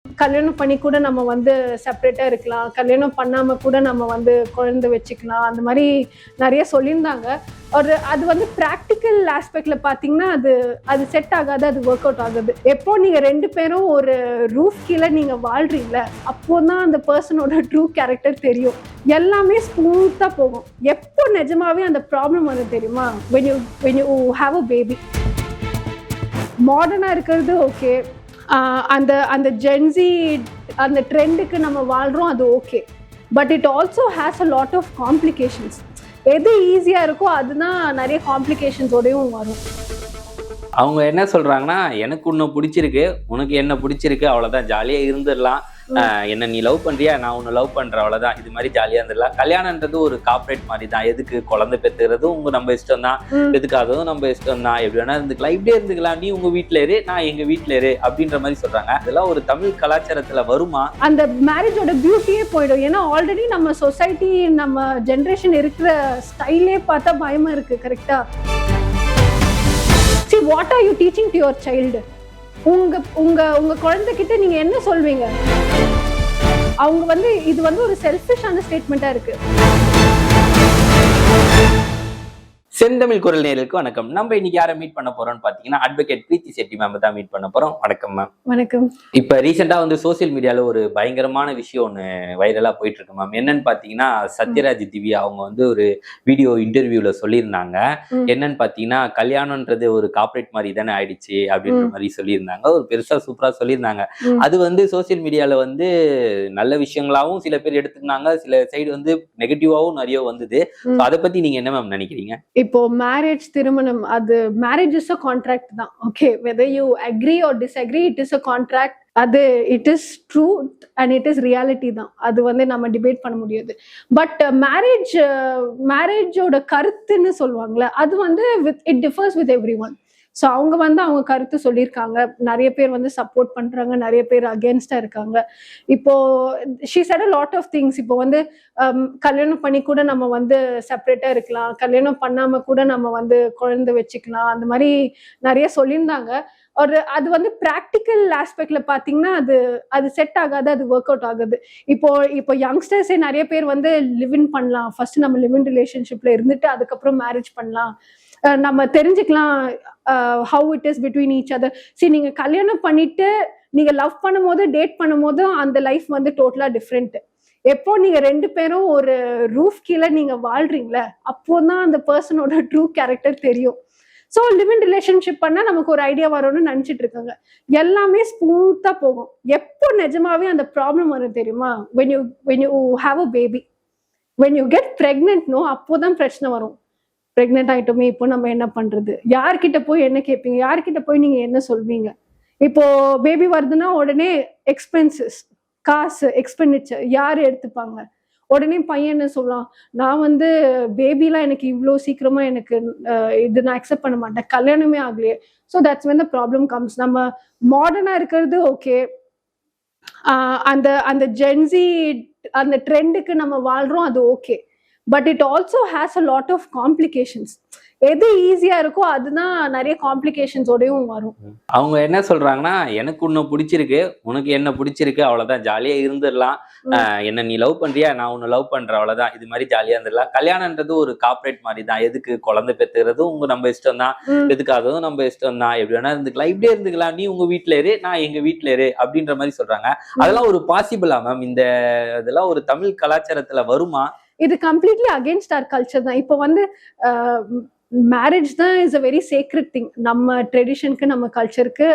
கல்யாணம் பண்ணி கூட நம்ம வந்து செப்பரேட்டா இருக்கலாம், கல்யாணம் பண்ணாம கூட நம்ம வந்து குழந்தை வச்சுக்கலாம், அந்த மாதிரி நிறைய சொல்லியிருந்தாங்க. அது வந்து ப்ராக்டிக்கல் ஆஸ்பெக்ட்ல பாத்தீங்கன்னா அது செட் ஆகாது, அது ஒர்க் அவுட் ஆகுது. எப்போ நீங்க 2 பேரும் ஒரு ரூஃப் கீழே நீங்க வாழ்றீங்கள, அப்போதான் அந்த பர்சனோட ட்ரூ கேரக்டர் தெரியும். எல்லாமே ஸ்மூத்தா போகும். எப்போ நிஜமாவே அந்த ப்ராப்ளம் வந்து தெரியுமா, when you have a baby. மாடர்னா இருக்கிறது ஓகே, அந்த ஜென்சி அந்த ட்ரெண்டுக்கு நம்ம வாழ்றோம், அது okay. But it also has a lot of complications. எது ஈஸியா இருக்கோ அதுதான் நிறைய காம்ப்ளிகேஷன்ஸோடையும் வரும். அவங்க என்ன சொல்றாங்கன்னா, எனக்கு உன்னை பிடிச்சிருக்கு, உனக்கு என்ன பிடிச்சிருக்கு, அவ்வளவுதான், ஜாலியா இருந்துடலாம். என்ன நீ லவ் பண்றியா, நான் உன்னை லவ் பண்றேன், அவ்வளவுதான், இது மாதிரி ஜாலியா இருந்துடலாம். கல்யாணம்ன்றது ஒரு கார்பரேட் மாதிரி தான். எதுக்கு குழந்தை பெற்றுறதும் நம்ம இஷ்டம் தான், எதுக்கு அதுவும் நம்ம இஷ்டம் தான், எப்படி வேணா இருந்துக்கலாம், இப்படியே இருந்துக்கலாம், நீ உங்க வீட்டுல இரு, நான் எங்க வீட்டுல இரு அப்படின்ற மாதிரி சொல்றாங்க. இதெல்லாம் ஒரு தமிழ் கலாச்சாரத்துல வருமா? அந்த மேரேஜோட பியூட்டியே போயிடும். ஏன்னா ஆல்ரெடி நம்ம சொசைட்டி, நம்ம ஜென்ரேஷன் இருக்கிற ஸ்டைலே பார்த்தா பயமா இருக்கு. கரெக்டா? See, what are you teaching to your child? உங்க குழந்தைகிட்ட நீங்க என்ன சொல்வீங்க? அவங்க வந்து இது வந்து ஒரு செல்ஃபிஷான ஸ்டேட்மெண்டா இருக்கு. செந்தமிழ் குரல் நேயர்களுக்கு வணக்கம். நம்ம இன்னைக்கு யாரை மீட் பண்ண போறோம்னு பாத்தீங்கன்னா, அட்வொகேட் பிரீத்தி செட்டி மேம் தான் மீட் பண்ண போறோம். வணக்கம் மேம். வணக்கம். இப்ப ரீசெண்டா வந்து சோசியல் மீடியால ஒரு பயங்கரமான விஷயம் ஒண்ணு வைரலா போயிட்டு இருக்கு மேம். என்னன்னு பாத்தீங்கன்னா, சத்யராஜ் திவ்யா அவங்க வந்து ஒரு வீடியோ இன்டர்வியூல சொல்லியிருந்தாங்க. என்னன்னு பாத்தீங்கன்னா, கல்யாணம்ன்றது ஒரு கார்பரேட் மாதிரி தானே ஆயிடுச்சு அப்படின்ற மாதிரி சொல்லியிருந்தாங்க. ஒரு பெருசா சூப்பரா சொல்லியிருந்தாங்க. அது வந்து சோசியல் மீடியால வந்து நல்ல விஷயங்களாவும் சில பேர் எடுத்துக்கினாங்க, சில சைடு வந்து நெகட்டிவாவும் நிறைய வந்தது. அதை பத்தி நீங்க என்ன மேம் நினைக்கிறீங்க? இப்போ மேரேஜ், திருமணம், அது மேரேஜ் இஸ் அ கான்ட்ராக்ட் தான். Okay, whether you agree or disagree, it is a contract. அது it is truth and it is reality தான். அது வந்து நம்ம டிபேட் பண்ண முடியாது. பட் மேரேஜோட கருத்துன்னு சொல்லுவாங்கல்ல, அது வந்து it differs with every one. So அவங்க வந்து அவங்க கருத்து சொல்லியிருக்காங்க. நிறைய பேர் வந்து சப்போர்ட் பண்றாங்க, நிறைய பேர் அகேன்ஸ்டா இருக்காங்க. இப்போ she said a lot of things. இப்போ வந்து கல்யாணம் பண்ணி கூட நம்ம வந்து செப்பரேட்டா இருக்கலாம், கல்யாணம் பண்ணாம கூட நம்ம வந்து குழந்தை வச்சுக்கலாம், அந்த மாதிரி நிறைய சொல்லியிருந்தாங்க. அது வந்து ப்ராக்டிக்கல் ஆஸ்பெக்ட்ல பாத்தீங்கன்னா அது செட் ஆகாது, அது ஒர்க் அவுட் ஆகுது. இப்போ யங்ஸ்டர்ஸே நிறைய பேர் வந்து லிவ் இன் பண்ணலாம். ஃபர்ஸ்ட் நம்ம லிவ் இன் ரிலேஷன்ஷிப்ல இருந்துட்டு அதுக்கப்புறம் மேரேஜ் பண்ணலாம், நம்ம தெரிஞ்சுக்கலாம் how it is between each other. சரி, நீங்க கல்யாணம் பண்ணிட்டு நீங்க லவ் பண்ணும் போது, டேட் பண்ணும் போதும் அந்த லைஃப் வந்து டோட்டலா டிஃப்ரெண்ட். எப்போ நீங்க 2 பேரும் ஒரு ரூஃப் கீழே நீங்க வாழ்றீங்கள, அப்போதான் அந்த பர்சனோட ட்ரூ கேரக்டர் தெரியும். ஸோ லிவ் இன் ரிலேஷன்ஷிப் பண்ணா நமக்கு ஒரு ஐடியா வரும்னு நினைச்சிட்டு இருக்காங்க. எல்லாமே ஸ்மூத்தா போகும். எப்போ நிஜமாவே அந்த ப்ராப்ளம் வரும் தெரியுமா, when you have a baby, when you get pregnant, no, அப்போதான் பிரச்சனை வரும். பிரெக்னென்ட் ஆயிட்டோமே, இப்போ நம்ம என்ன பண்றது, யார்கிட்ட போய் என்ன கேட்பீங்க, யார்கிட்ட போய் நீங்க என்ன சொல்வீங்க? இப்போ பேபி வருதுன்னா உடனே எக்ஸ்பென்சஸ், காசு, எக்ஸ்பெண்டிச்சர் யார் எடுத்துப்பாங்க? உடனே பையன் என்ன சொல்லலாம், நான் வந்து பேபிலாம் எனக்கு இவ்வளோ சீக்கிரமா எனக்கு இது நான் அக்செப்ட் பண்ண மாட்டேன், கல்யாணமே ஆகலையே. So that's when the problem comes. நம்ம மாடர்னா இருக்கிறது ஓகே, அந்த ஜென்சி அந்த ட்ரெண்டுக்கு நம்ம வாழ்றோம், அது okay. But it also has a lot of complications. எது ஈஸியா இருக்கோ அதுதான் நிறைய காம்ப்ளிகேஷன்ஸோடையும் வரும். அவங்க என்ன சொல்றாங்கன்னா, எனக்கு உன்னை பிடிச்சிருக்கு, உனக்கு என்ன பிடிச்சிருக்கு, அவ்வளவுதான், ஜாலியா இருந்துடலாம். என்ன நீ லவ் பண்றியா, நான் உன்னை லவ் பண்றேன், அவ்வளவுதான், இது மாதிரி ஜாலியா இருந்துடலாம். கல்யாணம்ன்றது ஒரு கார்பரேட் மாதிரி தான். எதுக்கு குழந்தை பெற்றுறதும் நம்ம இஷ்டம் தான், எதுக்கு அதுவும் நம்ம இஷ்டம் தான், எப்படி வேணா இருந்துக்கலாம், இப்படியே இருந்துக்கலாம், நீ உங்க வீட்டுல இரு, நான் எங்க வீட்டுல இரு அப்படின்ற மாதிரி சொல்றாங்க. அதெல்லாம் ஒரு பாசிபிளா மேம்? இதெல்லாம் ஒரு தமிழ் கலாச்சாரத்துல வருமா? இது கம்ப்ளீட்லி அகேன்ஸ்ட் ஆர் கல்ச்சர் தான். இப்போ வந்து மேரேஜ் தான் is a very sacred thing. நம்ம ட்ரெடிஷனுக்கு, நம்ம கல்ச்சருக்கு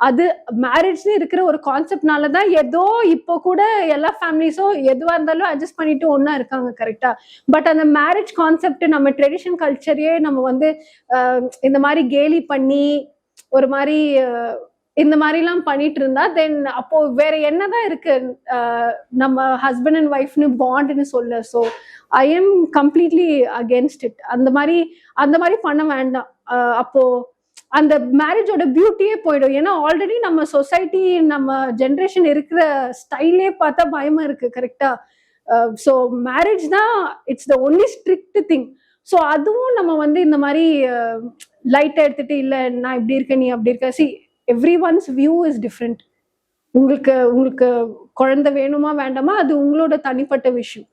அது மேரேஜ்ல இருக்கிற ஒரு கான்செப்ட்னால தான் ஏதோ இப்போ கூட எல்லா ஃபேமிலிஸும் எதுவாக இருந்தாலும் அட்ஜஸ்ட் பண்ணிட்டு ஒன்றா இருக்காங்க. கரெக்டா? பட் அந்த மேரேஜ் கான்செப்ட், நம்ம ட்ரெடிஷன் கல்ச்சரையே நம்ம வந்து இந்த மாதிரி கேலி பண்ணி ஒரு மாதிரி இந்த மாதிரிலாம் பண்ணிட்டு இருந்தா தென் அப்போ வேற என்னதான் இருக்கு நம்ம ஹஸ்பண்ட் அண்ட் ஒய்ஃப்னு பாண்ட்னு சொல்ல. So I am completely against it. அந்த மாதிரி பண்ண வேண்டாம். அப்போ அந்த மேரேஜோட பியூட்டியே போயிடும். ஏன்னா ஆல்ரெடி நம்ம சொசைட்டி, நம்ம ஜென்ரேஷன் இருக்கிற ஸ்டைலே பார்த்தா பயமா இருக்கு. கரெக்டா? ஸோ மேரேஜ் தான் it's the only strict thing. So அதுவும் நம்ம வந்து இந்த மாதிரி லைட்டா எடுத்துட்டு, இல்லை நான் இப்படி இருக்கேன், நீ அப்படி இருக்க. C, everyone's view is different. உங்களுக்கு உங்களுக்கு குழந்தை வேணுமா வேண்டாமா அது உங்களோட தனிப்பட்ட விஷயம்.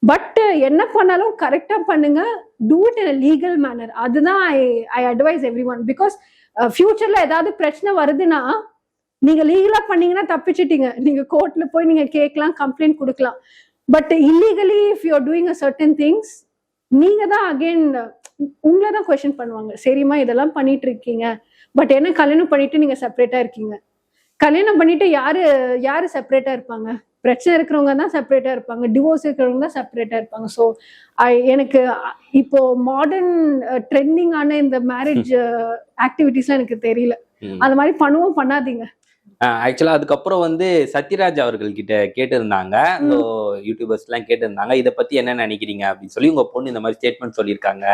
பட் என்ன பண்ணாலும் கரெக்டா பண்ணுங்க. Do it in legal manner. அதுதான் I advise everyone. Because ஃபியூச்சர்ல ஏதாவது பிரச்சனை வருதுன்னா நீங்க லீகலா பண்ணீங்கன்னா தப்பிச்சிட்டீங்க. நீங்க கோர்ட்ல போய் நீங்க கேட்கலாம், கம்ப்ளைண்ட் கொடுக்கலாம். But illegally if you are doing a certain things நீங்க தான் அகைன் உங்களை தான் கொஸ்டின் பண்ணுவாங்க. சரிம்மா இதெல்லாம் பண்ணிட்டு இருக்கீங்க, பட் என்ன கல்யாணம் பண்ணிட்டு நீங்க செப்பரேட்டா இருக்கீங்க. கல்யாணம் பண்ணிட்டு யாரு யாரு செப்பரேட்டா இருப்பாங்க? பிரச்சனை இருக்கிறவங்க தான் செப்பரேட்டா இருப்பாங்க, டிவோர்ஸ் இருக்கிறவங்க தான் செப்பரேட்டா இருப்பாங்க. ஸோ எனக்கு இப்போ மாடர்ன் ட்ரெண்டிங்கான இந்த மேரேஜ் ஆக்டிவிட்டிஸ்லாம் எனக்கு தெரியல. அந்த மாதிரி பண்ணுவோம், பண்ணாதீங்க. ஆக்சுவலா அதுக்கப்புறம் வந்து சத்யராஜ் அவர்கள் கிட்ட கேட்டிருந்தாங்க, யூடியூபர்ஸ் எல்லாம் கேட்டிருந்தாங்க, இதை பத்தி என்ன நினைக்கிறீங்க அப்படின்னு சொல்லி, உங்க பொண்ணு இந்த மாதிரி ஸ்டேட்மெண்ட் சொல்லியிருக்காங்க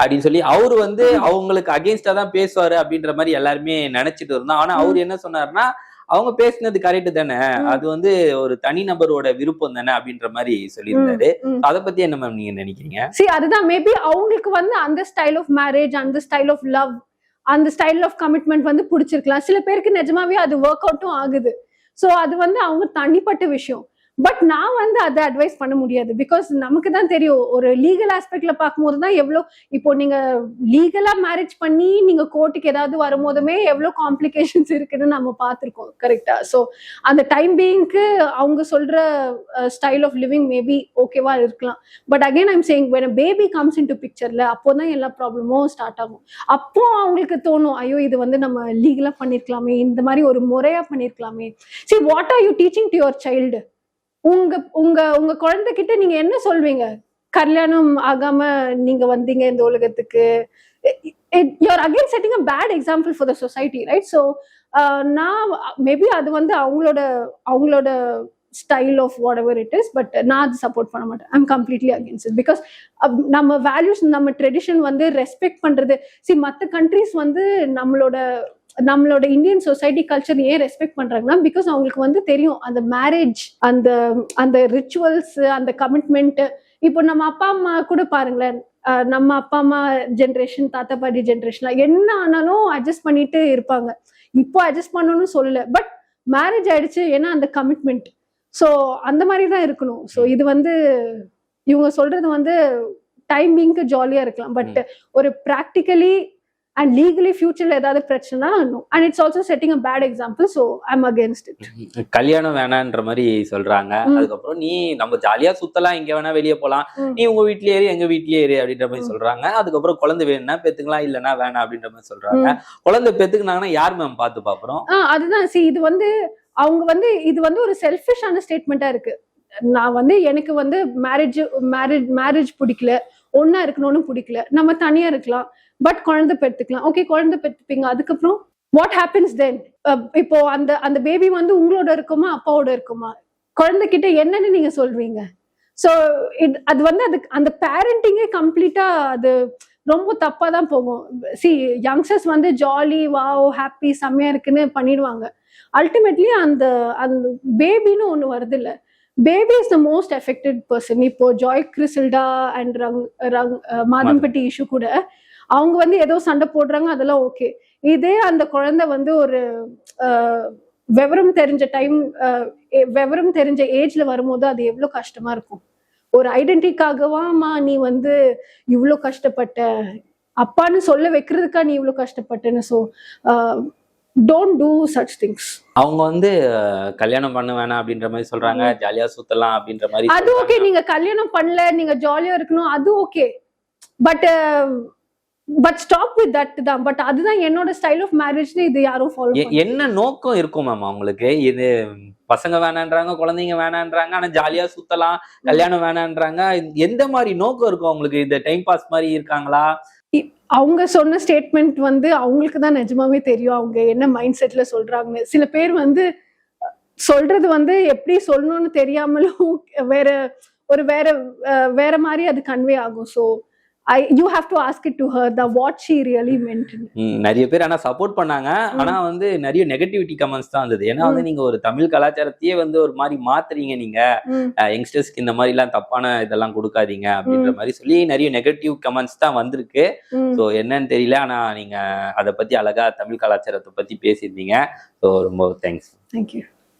அப்படின்னு சொல்லி. அவரு வந்து அவங்களுக்கு அகேன்ஸ்டா தான் பேசுவாரு அப்படின்ற மாதிரி எல்லாருமே நினைச்சிட்டு இருந்தோம். ஆனா அவரு என்ன சொன்னாருன்னா, அவங்க பேசினது கரெக்ட் தானே, அது வந்து ஒரு தனிநபரோட விருப்பம் தானே அப்படின்ற மாதிரி சொல்லியிருந்தாரு. அதை பத்தி என்ன மேம் நீங்க நினைக்கிறீங்க? சரி, அதுதான் மேபி அவங்களுக்கு வந்து அந்த ஸ்டைல் ஆஃப் மேரேஜ், அந்த ஸ்டைல் ஆஃப் லவ், அந்த ஸ்டைல் ஆஃப் கமிட்மெண்ட் வந்து பிடிச்சிருக்கலாம். சில பேருக்கு நிஜமாவே அது ஒர்க் அவுட்டும் ஆகுது. ஸோ அது வந்து அவங்க தனிப்பட்ட விஷயம். பட் நான் வந்து அதை அட்வைஸ் பண்ண முடியாது. பிகாஸ் நமக்கு தான் தெரியும், ஒரு லீகல் ஆஸ்பெக்ட்ல பார்க்கும்போது தான் எவ்வளோ, இப்போ நீங்க லீகலா மேரேஜ் பண்ணி நீங்க கோர்ட்டுக்கு ஏதாவது வரும்போதுமே எவ்வளோ காம்ப்ளிகேஷன்ஸ் இருக்குன்னு நம்ம பார்த்துருக்கோம். கரெக்டா? ஸோ அந்த டைம் பீயிங்க்கு அவங்க சொல்ற ஸ்டைல் ஆஃப் லிவிங் மேபி ஓகேவா இருக்கலாம். But again I'm saying when a baby comes into pictureல அப்போதான் எல்லா ப்ராப்ளமும் ஸ்டார்ட் ஆகும். அப்போ அவங்களுக்கு தோணும், ஐயோ இது வந்து நம்ம லீகலா பண்ணிருக்கலாமே, இந்த மாதிரி ஒரு முறையா பண்ணிருக்கலாமே. See, what are you teaching to your child? உங்க உங்க உங்க குழந்தைகிட்ட நீங்க என்ன சொல்வீங்க? கல்யாணம் ஆகாம நீங்க வந்தீங்க இந்த உலகத்துக்கு. you're again setting a bad example for the society, right? So நான் மேபி அது வந்து அவங்களோட style of whatever it is. But நான் அது சப்போர்ட் பண்ண மாட்டேன். I'm completely against it. Because நம்ம வேல்யூஸ், நம்ம ட்ரெடிஷன் வந்து ரெஸ்பெக்ட் பண்றது. மற்ற கண்ட்ரிஸ் வந்து நம்மளோட இந்தியன் சொசைட்டி கல்ச்சர் ஏன் ரெஸ்பெக்ட் பண்றாங்கன்னா, பிகாஸ் அவங்களுக்கு வந்து தெரியும் அந்த மேரேஜ், அந்த ரிச்சுவல்ஸ், அந்த கமிட்மெண்ட். இப்போ நம்ம அப்பா அம்மா கூட பாருங்களேன், நம்ம அப்பா அம்மா ஜென்ரேஷன், தாத்தா பாட்டி ஜென்ரேஷன்லாம் என்ன ஆனாலும் அட்ஜஸ்ட் பண்ணிட்டு இருப்பாங்க. இப்போ அட்ஜஸ்ட் பண்ணணும்னு சொல்லல, பட் மேரேஜ் ஆயிடுச்சு, ஏன்னா அந்த கமிட்மெண்ட். ஸோ அந்த மாதிரி தான் இருக்கணும். ஸோ இது வந்து இவங்க சொல்றது வந்து டைமிங்க்கு ஜாலியா இருக்கலாம், பட் ஒரு ப்ராக்டிக்கலி and legally future ஏதாவது பிரச்சனை no. And it's also setting a bad example, so I'm against it. கல்யாணம் வேணான்ற மாதிரி சொல்றாங்க. அதுக்கப்புறம் நீ நம்ம ஜாலியா சுத்தலாம், எங்க வேணா வெளியே போலாம், நீ உங்க வீட்லயே ஏறு, எங்க வீட்லயே ஏறு அப்படின்ற மாதிரி சொல்றாங்க. அதுக்கப்புறம் குழந்தை வேணும்னா பெத்துக்கலாம், இல்லன்னா வேணாம் அப்படின்ற மாதிரி சொல்றாங்க. குழந்தை பெத்துக்குனாங்கன்னா யார் மேம் பார்த்து பாக்குறோம்? அதுதான். இது வந்து அவங்க வந்து இது வந்து ஒரு செல்ஃபிஷான ஸ்டேட்மெண்டா இருக்கு. நான் வந்து எனக்கு வந்து மேரேஜ் பிடிக்கல, ஒன்னா இருக்கணும்னு பிடிக்கல, நம்ம தனியா இருக்கலாம், பட் குழந்தை பெற்றுக்கலாம். ஓகே, குழந்தை பெற்றுப்பீங்க, அதுக்கப்புறம் வாட் ஹேப்பன்ஸ் தென்? இப்போ அந்த பேபி வந்து உங்களோட இருக்குமா, அப்பாவோட இருக்குமா? குழந்தைகிட்ட என்னன்னு நீங்க சொல்றீங்க? ஸோ அது வந்து அந்த பேரண்டிங்கே கம்ப்ளீட்டா அது ரொம்ப தப்பா தான் போகும். யங்ஸ்டர்ஸ் வந்து ஜாலி, வாவ், ஹாப்பி, செம்மையா இருக்குன்னு பண்ணிடுவாங்க. அல்டிமேட்லி அந்த பேபின்னு ஒண்ணு வருது இல்ல, baby is the most affected person. இப்போ ஜாய் கிறிசில்டா அண்ட் மாதம்பட்டி இஷ்யூ கூட அவங்க வந்து ஏதோ சண்டை போடுறாங்க, அதெல்லாம் ஓகே. இதே அந்த குழந்தை வந்து ஒரு விவரம் தெரிஞ்ச ஏஜ்ல வரும்போது அது எவ்வளவு கஷ்டமா இருக்கும். ஒரு ஐடென்டிட்டிக்காகவாமா நீ வந்து இவ்வளவு கஷ்டப்பட்ட, அப்பான்னு சொல்ல வைக்கிறதுக்கா நீ இவ்வளவு கஷ்டப்பட்டன்னு. So don't do such things. அவங்க வந்து கல்யாணம் பண்ண வேணாம் அப்படின்ற மாதிரி சொல்றாங்க, ஜாலியா சுத்தலாம் அப்படின்ற மாதிரி. அது ஓகே, நீங்க கல்யாணம் பண்ணல, நீங்க ஜாலியா இருக்கணும், அது okay. But stop with that தான். பட் அதுதான் என்னோட ஸ்டைல் ஆஃப் மேரேஜ்னு இது யாரும் ஃபாலோ. என்ன நோக்கம் இருக்கும் மேம் அவங்களுக்கு? இது பசங்க வேணான்றாங்க, குழந்தைங்க வேணான்றாங்க, ஆனா ஜாலியா சுத்தலாம், கல்யாணம் வேணான்றாங்க. எந்த மாதிரி நோக்கம் இருக்கும் அவங்களுக்கு? இந்த டைம் பாஸ் மாதிரி இருக்காங்களா? அவங்க சொன்ன ஸ்டேட்மெண்ட் வந்து அவங்களுக்கு தான் நிஜமாவே தெரியும் அவங்க என்ன மைண்ட் செட்ல சொல்றாங்கன்னு. சில பேர் வந்து சொல்றது வந்து எப்படி சொல்லணும்னு தெரியாமலும் வேற மாதிரி அது கன்வே ஆகும். So you have to ask it to her that what she really meant. நிறைய பேர் ஆனா சப்போர்ட் பண்ணாங்க, ஆனா வந்து நிறைய நெகட்டிவிட்டி கமெண்ட்ஸ் தான் வந்தது. ஏன்னா வந்து நீங்க ஒரு தமிழ் கலாச்சாரத்தையே வந்து ஒரு மாதிரி மாத்துறீங்க, நீங்க யங்ஸ்டர்ஸ்க்கு இந்த மாதிரி எல்லாம் தப்பான இதெல்லாம் கொடுக்காதீங்க அப்படின்ற மாதிரி சொல்லி நிறைய நெகட்டிவ் கமெண்ட்ஸ் தான் வந்திருக்கு. ஸோ என்னன்னு தெரியல, ஆனா நீங்க அதை பத்தி அழகா தமிழ் கலாச்சாரத்தை பத்தி பேசியிருந்தீங்க. ஸோ ரொம்ப தேங்க்ஸ். தேங்க்யூ.